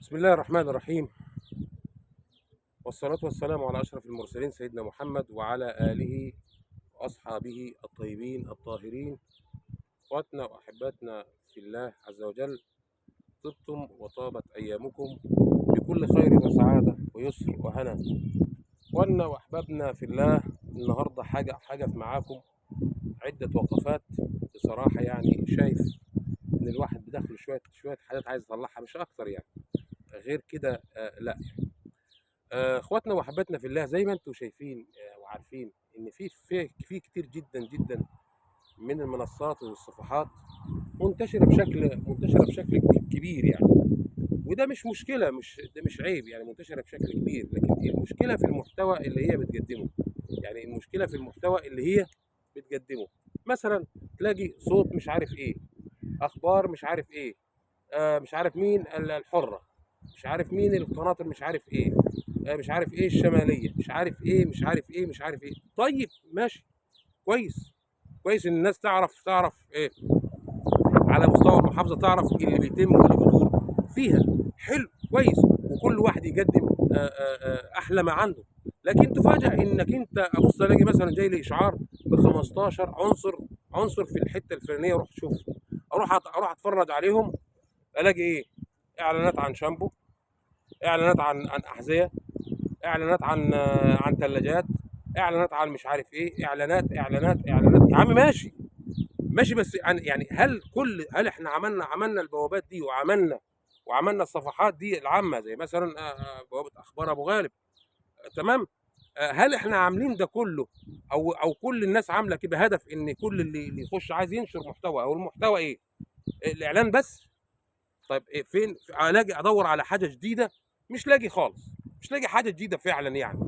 بسم الله الرحمن الرحيم، والصلاة والسلام على أشرف المرسلين سيدنا محمد وعلى آله وأصحابه الطيبين الطاهرين. أخواتنا وأحباتنا في الله عز وجل، طبتم وطابت أيامكم بكل خير وسعادة ويسر وهنا. أخواتنا وأحبابنا في الله، النهاردة حاجة معاكم عدة وقفات. بصراحة يعني شايف إن الواحد بداخله شوية حاجات عايز يطلعها، مش أكتر يعني، غير كده لا. اخواتنا واحباتنا في الله، زي ما انتم شايفين وعارفين ان في كتير جدا جدا من المنصات والصفحات منتشره بشكل كبير يعني. وده مش مشكله، ده مش عيب يعني، منتشره بشكل كبير، لكن المشكله في المحتوى اللي هي بتقدمه. يعني المشكله في المحتوى اللي هي بتقدمه. مثلا تلاقي صوت مش عارف ايه، اخبار مش عارف ايه، مش عارف مين الحرة، مش عارف مين القناطر، مش عارف ايه، مش عارف ايه الشمالية، مش عارف ايه مش عارف ايه مش عارف ايه. طيب ماشي، كويس. كويس ان الناس تعرف ايه على مستوى المحافظة، تعرف اللي بيتم واللي بيدور فيها. حلو، كويس، وكل واحد يقدم احلى ما عنده. لكن تفاجأ انك انت ابص الاقي مثلا جاي لي اشعار ب 15 عنصر في الحته الفلانيه، اروح اشوف، اروح اتفرج عليهم، الاقي ايه؟ اعلانات عن شامبو، اعلانات عن احذيه، اعلانات عن ثلاجات، اعلانات عن مش عارف ايه، اعلانات. يا عم ماشي ماشي، بس يعني هل احنا عملنا البوابات دي، وعملنا الصفحات دي العامه، زي مثلا بوابه اخبار ابو غالب، تمام. هل احنا عاملين ده كله، او كل الناس عامله كده بهدف ان كل اللي يخش عايز ينشر محتوى، او المحتوى ايه؟ الاعلان بس؟ طيب إيه فين الاقي ادور على حاجه جديده؟ مش لاقي خالص، مش لاقي حاجه جديده فعلا يعني،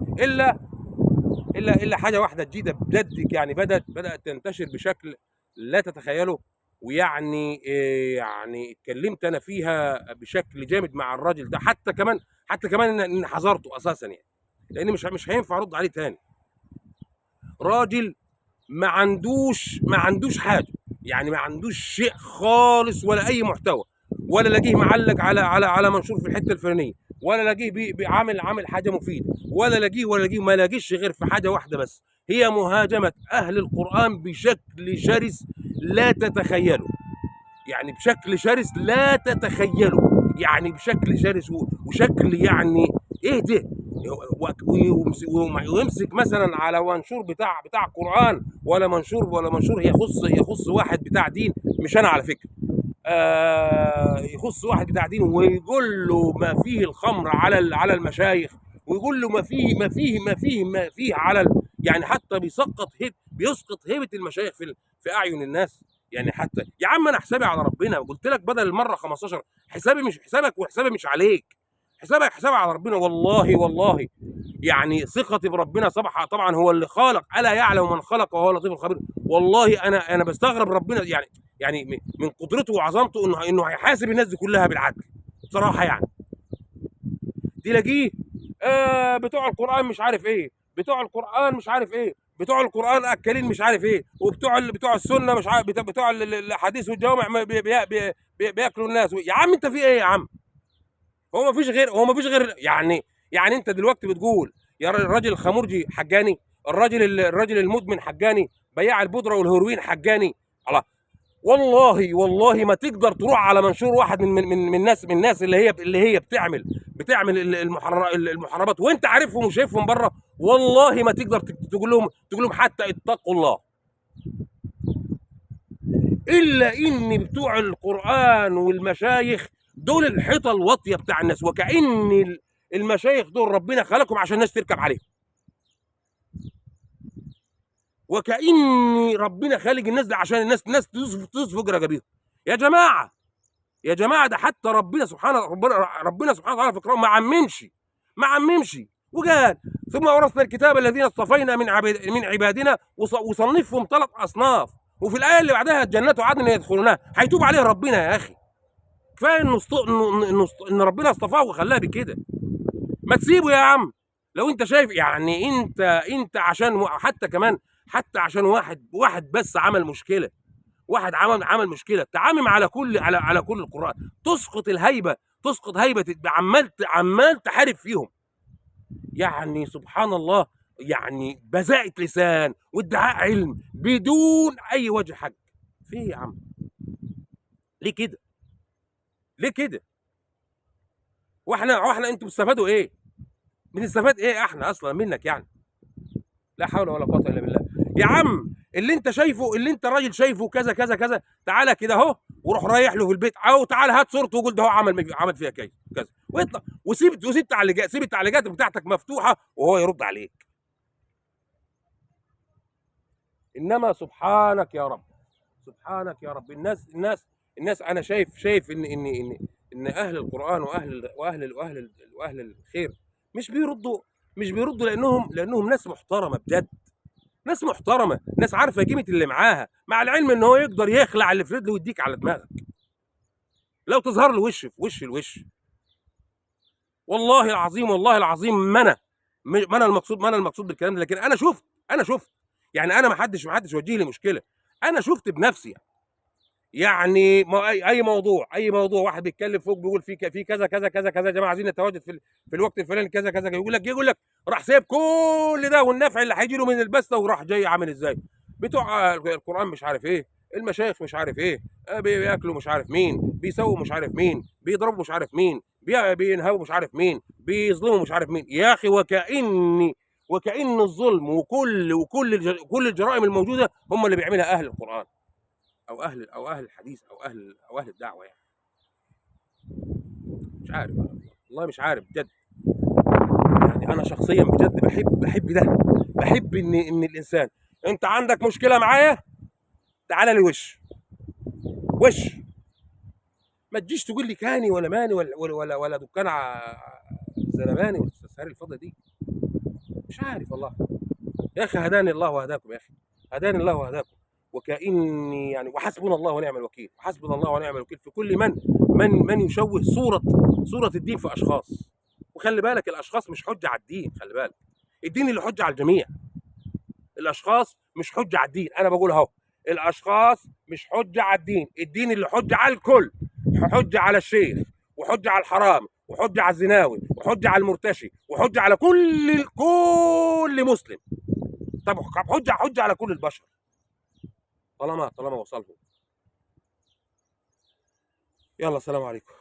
الا حاجه واحده جديده بجد يعني، بدات تنتشر بشكل لا تتخيله. ويعني إيه يعني، اتكلمت انا فيها بشكل جامد مع الراجل ده، حتى كمان ان حذرته اساسا يعني، لان مش هينفع ارد عليه تاني. راجل ما عندوش حاجه يعني، ما عندوش شيء خالص، ولا اي محتوى، ولا لاقيه معلق على منشور في الحته الفلانيه، ولا لاقيه عامل حاجه مفيده، ولا لاقيه ما لاقيش غير في حاجه واحده بس، هي مهاجمه اهل القران بشكل شرس لا تتخيله. يعني بشكل شرس لا تتخيله، يعني بشكل شرس وشكل يعني ايه ده. ويمسك مثلا على منشور بتاع قرآن، ولا منشور يخص واحد بتاع دين، مش انا على فكرة، يخص واحد بتاع دين، ويقول له ما فيه الخمر على المشايخ، ويقول له ما فيه يعني حتى بيسقط هيبة المشايخ في اعين الناس. يعني حتى يا عم انا حسابي على ربنا، قلت لك بدل المره 15، حسابي مش حسابك وحسابي مش عليك، حسابي على ربنا، والله يعني ثقتي بربنا طبعا هو اللي خلق، الا يعلم من خلق وهو اللطيف الخبير. والله انا بستغرب ربنا يعني من قدرته وعظمته انه هيحاسب الناس دي كلها بالعدل. بصراحه يعني تلاقيه بتوع القران مش عارف ايه، بتوع القران مش عارف ايه، بتوع القران اكلين مش عارف ايه، وبتوع السنه مش عارف، بتوع الاحاديث والجوامع بياكلوا الناس. يا عم انت في ايه يا عم؟ هو ما فيش غير يعني انت دلوقتي بتقول يا الراجل الخمورجي حجاني، الراجل المدمن حجاني، بياع البودره والهيروين حجاني. الله، والله ما تقدر تروح على منشور واحد من الناس اللي هي بتعمل المحرمات، وانت عارفهم وشايفهم بره. والله ما تقدر تقول لهم حتى اتقوا الله، الا ان بتوع القران والمشايخ دول الحيطه الواطيه بتاع الناس، وكأن المشايخ دول ربنا خلقهم عشان الناس تركب عليهم، وكأن ربنا خالق الناس ده عشان الناس تدوس فوق رجبيهم. يا جماعه، يا جماعه، ده حتى ربنا سبحانه وتعالى في القرآن ما عممش وقال ثم أورثنا الكتاب الذين اصطفينا من عبادنا، وصنفهم 3 أصناف، وفي الآية اللي بعدها جنات عدن يدخلونها. هيتوب عليه ربنا يا أخي؟ كفاية إن ربنا اصطفاه وخلاه بكده. ما تسيبه يا عم. لو أنت شايف يعني، أنت عشان حتى عشان واحد بس عمل مشكلة، واحد عمل مشكله، تعامم على كل القران، تسقط الهيبه، تسقط هيبه، عمال تحارب فيهم. يعني سبحان الله، يعني بذاءة لسان وادعاء علم بدون اي وجه حق. في إيه يا عم؟ ليه كده؟ ليه كده؟ واحنا انتوا بتستفادوا ايه؟ بنستفاد ايه احنا اصلا منك يعني؟ لا حول ولا قوه الا بالله. يا عم اللي انت شايفه، اللي انت راجل شايفه كذا كذا كذا، تعالى كده اهو وروح رايح له في البيت، او تعالى هات صورته وقول ده هو عمل فيها كذا كذا، واطلع وسيب تعليقات، سيب التعليقات بتاعتك مفتوحه وهو يرد عليك. انما سبحانك يا رب، سبحانك يا رب، الناس انا شايف ان اهل القران واهل الخير مش بيردوا، لانهم ناس محترمه بجد، ناس محترمه، ناس عارفه قيمه اللي معاها، مع العلم ان هو يقدر يخلع اللي في رجله ويديك على دماغك لو تظهر له وش في وش الوش. والله العظيم، والله العظيم، ما انا المقصود بالكلام ده، لكن انا شفت يعني، انا ما حدش وجه لي مشكله، انا شفت بنفسي. يعني اي موضوع واحد بيتكلم فوق بيقول في كذا كذا كذا كذا، يا جماعه عايزين نتواجد في الوقت الفلاني كذا كذا، يقول لك راح سايب كل ده والنفع اللي هيجي له من البسطه وراح جاي عامل ازاي؟ بتوع القران مش عارف ايه، المشايخ مش عارف ايه، بياكلوا مش عارف مين، بيسووا مش عارف مين، بيضربوا مش عارف مين، بينهبوا مش عارف مين، بيظلموا مش عارف مين. يا اخي وكأن الظلم كل الجرائم الموجوده هم اللي بيعملها اهل القران، او اهل الحديث، او اهل الدعوه يعني. مش عارف أنا، والله مش عارف بجد. يعني انا شخصيا بجد بحب ده، بحب ان الانسان، انت عندك مشكله معايا تعالى لي وش، ما تجيش تقول لي كاني ولا ماني ولا دكان زلماني ولا السهاري الفضه دي. مش عارف والله يا اخي، هداني الله وهداكم يا اخي، هداني الله وهداكم. وكأني يعني، وحسبنا الله ونعم الوكيل، وحسبنا الله ونعم الوكيل في كل من يشوه صورة الدين في أشخاص. وخلي بالك الأشخاص مش حجة على الدين، خلي بالك الدين اللي حجة على الجميع، الأشخاص مش حجة على الدين. أنا بقول أهو، الأشخاص مش حجة على الدين، الدين اللي حجة على الكل، حجة على الشيخ، وحجة على الحرام، وحجة على الزناوي، وحجة على المرتشي، وحجة على كل مسلم. طب حجة على كل البشر طالما وصلهم. يلا، سلام عليكم.